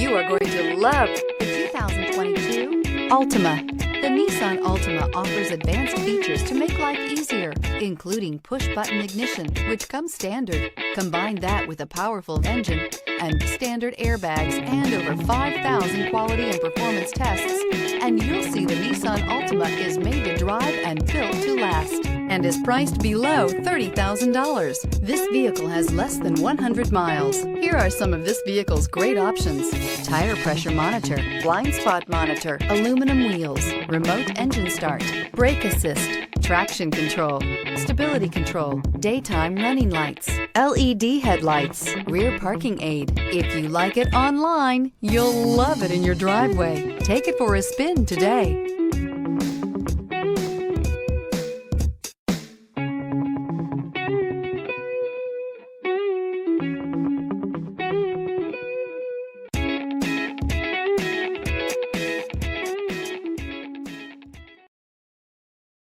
You are going to love the 2022 Altima. The Nissan Altima offers advanced features to make life easier, including push-button ignition, which comes standard. Combine that with a powerful engine and standard airbags and over 5,000 quality and performance tests, and you'll see the Nissan Altima is made to drive and built to last, and is priced below $30,000. This vehicle has less than 100 miles. Here are some of this vehicle's great options: tire pressure monitor, blind spot monitor, aluminum wheels, remote engine start, brake assist, traction control, stability control, daytime running lights, LED headlights, rear parking aid. If you like it online, you'll love it in your driveway. Take it for a spin today.